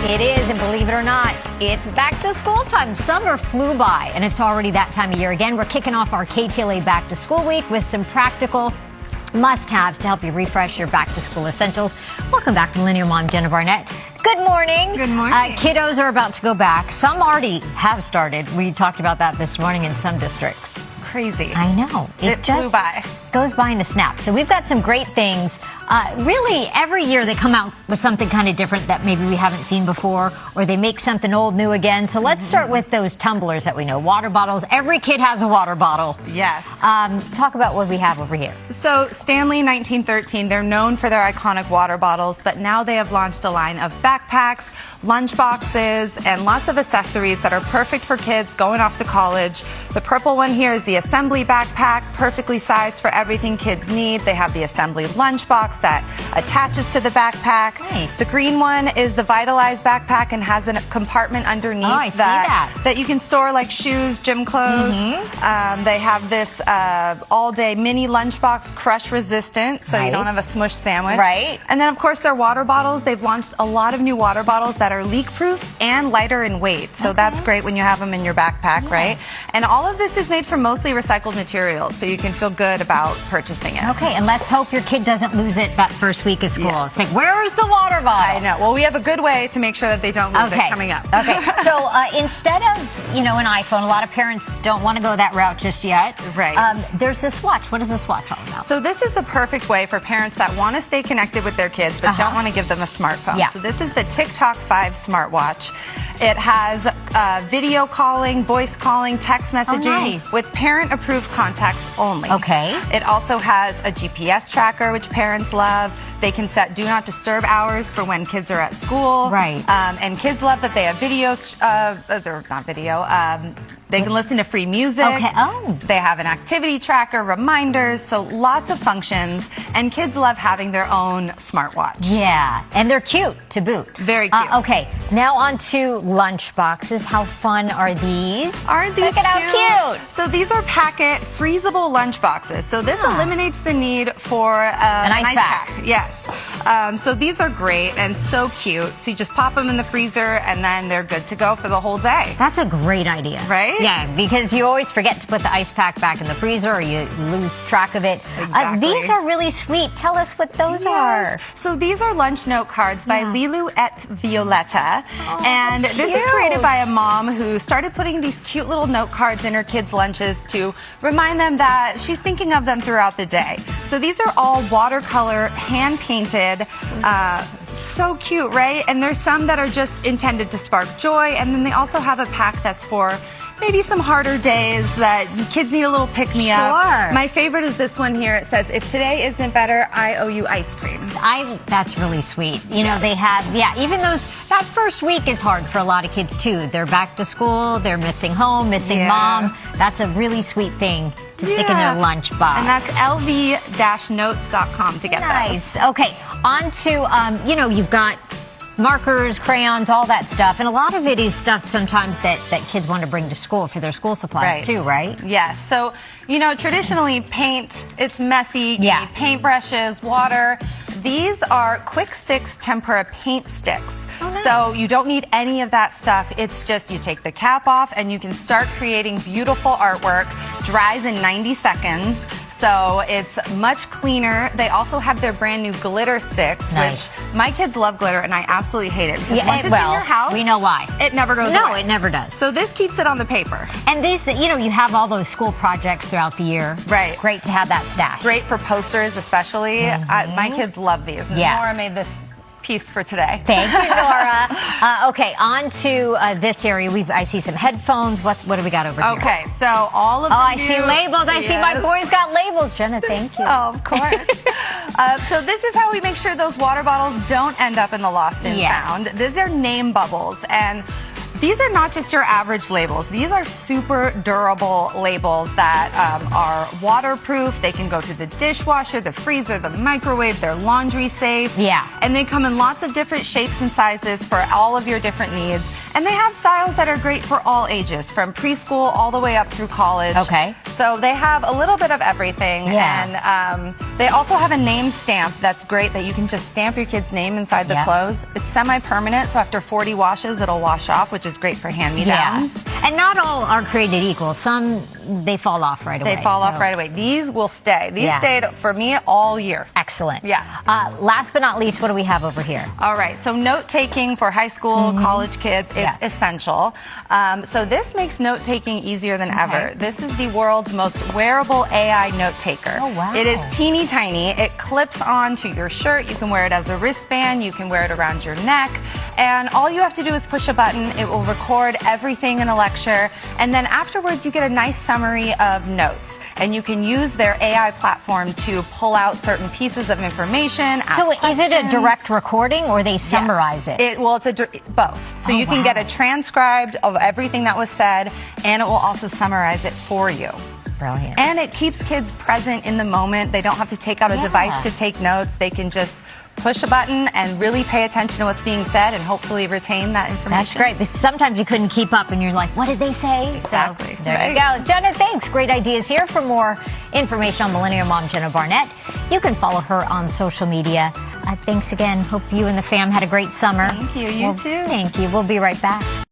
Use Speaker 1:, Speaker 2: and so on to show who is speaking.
Speaker 1: It is, and believe it or not, it's back to school time. Summer flew by, and it's already that time of year again. We're kicking off our KTLA Back to School Week with some practical must-haves to help you refresh your back-to-school essentials. Welcome back, Millennial Mom Jenna Barnett. Good morning.
Speaker 2: Good morning.
Speaker 1: Kiddos are about to go back. Some already have started. We talked about that this morning in some districts.
Speaker 2: Crazy.
Speaker 1: I know.
Speaker 2: It just flew by.
Speaker 1: Goes by in a snap. So we've got some great things. Really, every year they come out with something kind of different that maybe we haven't seen before, or they make something old new again. So let's start with those tumblers that we know. Water bottles. Every kid has a water bottle.
Speaker 2: Yes.
Speaker 1: Talk about what we have over here.
Speaker 2: So Stanley 1913, they're known for their iconic water bottles, but now they have launched a line of backpacks, lunch boxes, and lots of accessories that are perfect for kids going off to college. The purple one here is the assembly backpack, perfectly sized for everything kids need. They have the assembly lunchbox that attaches to the backpack.
Speaker 1: Nice.
Speaker 2: The green one is the vitalized backpack and has a compartment underneath that you can store like shoes, gym clothes. They have this all-day mini lunchbox, crush resistant, so you don't have a smush sandwich.
Speaker 1: Right.
Speaker 2: And then of course their water bottles. They've launched a lot of new water bottles that are leak-proof and lighter in weight. So that's great when you have them in your backpack, right? And all of this is made from mostly recycled materials, so you can feel good about purchasing it.
Speaker 1: Okay, and let's hope your kid doesn't lose it that first week of school. It's like, where's the water bottle?
Speaker 2: I know. Well, we have a good way to make sure that they don't lose it coming up.
Speaker 1: Okay, so instead of, an iPhone, a lot of parents don't want to go that route just yet.
Speaker 2: Right.
Speaker 1: There's this watch. What is this watch all about?
Speaker 2: So this is the perfect way for parents that want to stay connected with their kids but don't want to give them a smartphone.
Speaker 1: Yeah.
Speaker 2: So this is the TikTok 5 smartwatch. It has video calling, voice calling, text messaging with parent-approved contacts only.
Speaker 1: Okay.
Speaker 2: It also has a GPS tracker, which parents love. They can set do not disturb hours for when kids are at school.
Speaker 1: Right.
Speaker 2: And kids love that they have videos, they're not video, they can listen to free music.
Speaker 1: Okay. Oh.
Speaker 2: They have an activity tracker, reminders, so lots of functions. And kids love having their own smartwatch.
Speaker 1: Yeah, and they're cute to boot.
Speaker 2: Very cute.
Speaker 1: Okay, now on to lunch boxes. How fun are these?
Speaker 2: Aren't these
Speaker 1: Look at how cute.
Speaker 2: So these are packet freezable lunch boxes. So this eliminates the need for an ice pack. Yes. So these are great and so cute. So you just pop them in the freezer and then they're good to go for the whole day.
Speaker 1: That's a great idea.
Speaker 2: Right?
Speaker 1: Yeah, because you always forget to put the ice pack back in the freezer or you lose track of it.
Speaker 2: Exactly.
Speaker 1: These are really sweet. Tell us what those are.
Speaker 2: So these are lunch note cards by Lilu et Violetta. And this is created by a mom who started putting these cute little note cards in her kids' lunches to remind them that she's thinking of them throughout the day. So these are all watercolor, hand-painted. So cute, right? And there's some that are just intended to spark joy, and then they also have a pack that's for maybe some harder days that kids need a little pick-me-up.
Speaker 1: Sure.
Speaker 2: My favorite is this one here. It says, if today isn't better, I owe you ice cream.
Speaker 1: That's really sweet. They have, even that first week is hard for a lot of kids too. They're back to school, they're missing home, missing mom. That's a really sweet thing to stick in their lunch box.
Speaker 2: And that's lv-notes.com to get that.
Speaker 1: Nice. Okay, on to, you've got markers, crayons, all that stuff. And a lot of it is stuff sometimes that kids want to bring to school for their school supplies too, right?
Speaker 2: Yes. So, traditionally paint, it's messy. You need paintbrushes, water. These are Kwik Stix tempera paint sticks. Oh, nice. So you don't need any of that stuff. It's just you take the cap off and you can start creating beautiful artwork. Dries in 90 seconds. So it's much cleaner. They also have their brand new Glitter Stix, which my kids love glitter and I absolutely hate it. Because once it's in your house,
Speaker 1: we know why.
Speaker 2: It never goes away.
Speaker 1: No, it never does.
Speaker 2: So this keeps it on the paper.
Speaker 1: And these, you have all those school projects throughout the year.
Speaker 2: Right.
Speaker 1: Great to have that stash.
Speaker 2: Great for posters, especially. My kids love these. Nora made this piece for today.
Speaker 1: Thank you, Nora. Okay, on to this area. I see some headphones. What do we got over here?
Speaker 2: Okay, so all of
Speaker 1: I see labels. I see my boys got labels. Jenna, thank you.
Speaker 2: Oh, of course. So this is how we make sure those water bottles don't end up in the lost and found. These are name bubbles, and these are not just your average labels. These are super durable labels that are waterproof. They can go through the dishwasher, the freezer, the microwave. They're laundry safe.
Speaker 1: Yeah.
Speaker 2: And they come in lots of different shapes and sizes for all of your different needs. And they have styles that are great for all ages, from preschool all the way up through college.
Speaker 1: Okay.
Speaker 2: So they have a little bit of everything.
Speaker 1: Yeah.
Speaker 2: And they also have a name stamp that's great that you can just stamp your kid's name inside the clothes. It's semi-permanent, so after 40 washes, it'll wash off, which is great for hand-me-downs.
Speaker 1: Yeah. And not all are created equal. Some, they fall off right away.
Speaker 2: They fall off right away. These will stay. These stayed for me all year.
Speaker 1: Excellent.
Speaker 2: Yeah.
Speaker 1: Last but not least, what do we have over here?
Speaker 2: All right. So note-taking for high school, college kids, it's essential. So this makes note-taking easier than ever. This is the world's most wearable AI note-taker.
Speaker 1: Oh, wow.
Speaker 2: It is teeny tiny. It clips onto your shirt. You can wear it as a wristband. You can wear it around your neck. And all you have to do is push a button. It will record everything in a lecture. And then afterwards, you get a nice summary of notes. And you can use their AI platform to pull out certain pieces of information, ask
Speaker 1: is it a direct recording or they summarize it?
Speaker 2: It's both. So you can get a transcribed of everything that was said, and it will also summarize it for you.
Speaker 1: Brilliant.
Speaker 2: And it keeps kids present in the moment. They don't have to take out a device to take notes. They can just push a button and really pay attention to what's being said and hopefully retain that information.
Speaker 1: That's great, because sometimes you couldn't keep up and you're like, what did they say?
Speaker 2: Exactly.
Speaker 1: So, there you go. Jenna, thanks. Great ideas here. For more information on Millennial Mom Jenna Barnett, you can follow her on social media. Thanks again. Hope you and the fam had a great summer.
Speaker 2: Thank you. You too.
Speaker 1: Thank you. We'll be right back.